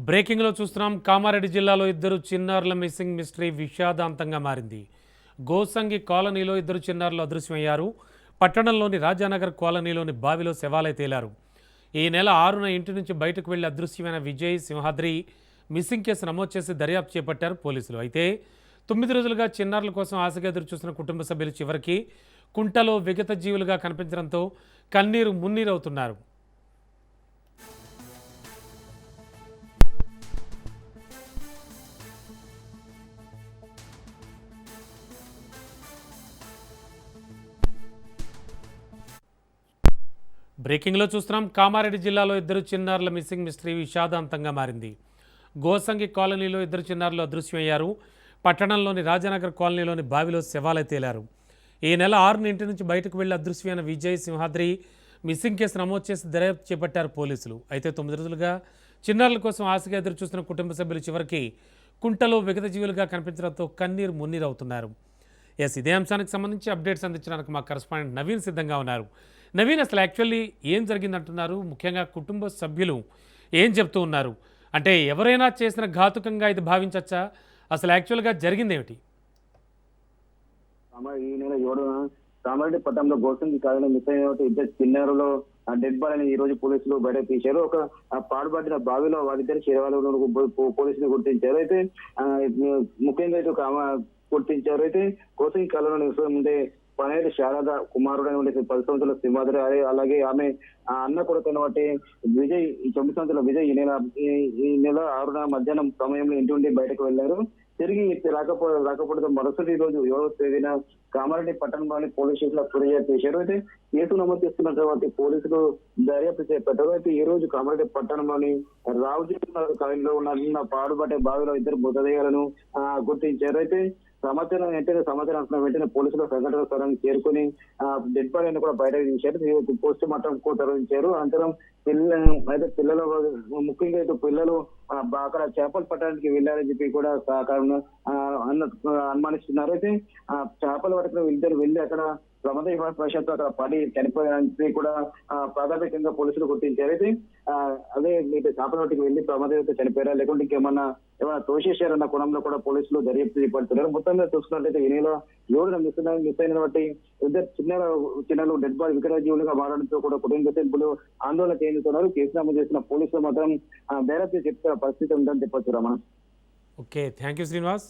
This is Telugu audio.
బ్రేకింగ్లో చూస్తున్నాం. కామారెడ్డి జిల్లాలో ఇద్దరు చిన్నారుల మిస్సింగ్ మిస్టరీ విషాదాంతంగా మారింది. గోసంగి కాలనీలో ఇద్దరు చిన్నారులు అదృశ్యమయ్యారు. పట్టణంలోని రాజానగర్ కాలనీలోని బావిలో శవాలై తేలారు. ఈ నెల 6న ఇంటి నుంచి బయటకు వెళ్లి అదృశ్యమైన విజయ్, సింహాద్రి మిస్సింగ్ కేసు నమోదు చేసి దర్యాప్తు చేపట్టారు పోలీసులు. అయితే 9 రోజులుగా చిన్నారుల కోసం ఆశగా ఎదురు చూస్తున్న కుటుంబ సభ్యులు చివరికి కుంటలో విగత జీవులుగా కనిపించడంతో కన్నీరు మున్నీరవుతున్నారు. బ్రేకింగ్లో చూస్తున్నాం. కామారెడ్డి జిల్లాలో ఇద్దరు చిన్నారుల మిస్సింగ్ మిస్టరీ విషాదాంతంగా మారింది. గోసంగి కాలనీలో ఇద్దరు చిన్నారులు అదృశ్యమయ్యారు. పట్టణంలోని రాజానగర్ కాలనీలోని బావిలో శవాలై తేలారు. ఈ నెల 6న ఇంటి నుంచి బయటకు వెళ్లి అదృశ్యమైన విజయ్, సింహాద్రి మిస్సింగ్ కేసు నమోదు చేసి దర్యాప్తు చేపట్టారు పోలీసులు. అయితే 9 రోజులుగా చిన్నారుల కోసం ఆశగా ఎదురు చూస్తున్న కుటుంబ సభ్యులు చివరికి కుంటలో విగత జీవులుగా కనిపించడంతో కన్నీరు మున్నీరవుతున్నారు. ఇదే అంశానికి సంబంధించి అప్డేట్స్ అందించడానికి మా కరెస్పాండెంట్ నవీన్ సిద్ధంగా ఉన్నారు. నవీన్, అసలు యాక్చువల్లీ ఏం జరిగిందంటున్నారు? ముఖ్యంగా కుటుంబ సభ్యులు ఏం చెప్తూ ఉన్నారు? అంటే ఎవరైనా చేసిన ఘాతుకంగా ఇది భావించవచ్చా? అసలు యాక్చువల్గా జరిగింది ఏమిటి? ఈ నెల 7న కామారెడ్డి పట్టణంలో గోసంగి కాలనీ మిస్ అయిన ఇద్దరు చిన్నారులో డెడ్ బాడీని ఈ రోజు పోలీసులు బయట తీశారు. ఒక పాడుబడిన బావిలో వారిద్దరు శరీరాలను పోలీసులు గుర్తించారు. అయితే ముఖ్యంగా అయితే గుర్తించారు. అయితే గోసంగి కాలంలో నివసించే పనేరు శారద కుమారుడైన 10 సంవత్సరాల సింహాద్రి, అలాగే ఆమె అన్న కొడుకున్న బట్టి విజయ్ 9 సంవత్సరాల విజయ్ ఈ నెల 6న మధ్యాహ్నం సమయంలో ఇంటి నుండి బయటకు వెళ్లారు. తిరిగి రాకపోవడంతో మరుసటి రోజు 7వ తేదీన కామారెడ్డి పట్టణంలోని పోలీస్ స్టేషన్ లో ఫిర్యాదు చేశారు. అయితే కేసు నమోదు చేస్తున్న తర్వాత పోలీసులు దర్యాప్తు చేపట్టారు. అయితే ఈ రోజు కామారెడ్డి పట్టణంలోని రావుజీ కాలనీలో ఉన్న పాడుబట్టే బావిలో ఇద్దరు మృతదేహాలను గుర్తించారు. అయితే సమాచారం వెంటనే పోలీసులు సంఘటన స్థలానికి చేరుకుని డెడ్ బాడీని కూడా బయటకు తీశారు. పోస్ట్ మార్టం కు తరలించారు. అనంతరం పిల్లలు ముఖ్యంగా అయితే పిల్లలు అక్కడ చేపలు పట్టడానికి వెళ్ళారని చెప్పి కూడా అనుమానిస్తున్నారు. అయితే చేపలు పట్టుకుని ఇద్దరు వెళ్ళి అక్కడ ప్రమాదవశాత్తు అక్కడ పడి చనిపోయారని కూడా ప్రాథమికంగా పోలీసులు గుర్తించారు. అయితే అదే మీకు చేపల పట్టుకు వెళ్ళి ప్రమాదవశాత్తు చనిపోయారా, లేకుంటే ఏమన్నా తోసేశారన్న కోణంలో కూడా పోలీసులు దర్యాప్తు చేపడుతున్నారు. మొత్తంగా చూసుకున్నట్లయితే ఈ నెల 7న మిస్ అయిన బట్టి ఇద్దరు చిన్నలు డెడ్ బాడీ వికట జీవులుగా మారడంతో కూడా కుటుంబ సభ్యులు ఆందోళన చెందుతున్నారు. కేసు నమోదు చేసిన పోలీసులు మాత్రం దర్యాప్తు చెప్తున్న పరిస్థితి ఉందని చెప్పొచ్చు. Ramana. Okay, thank you Srinivas.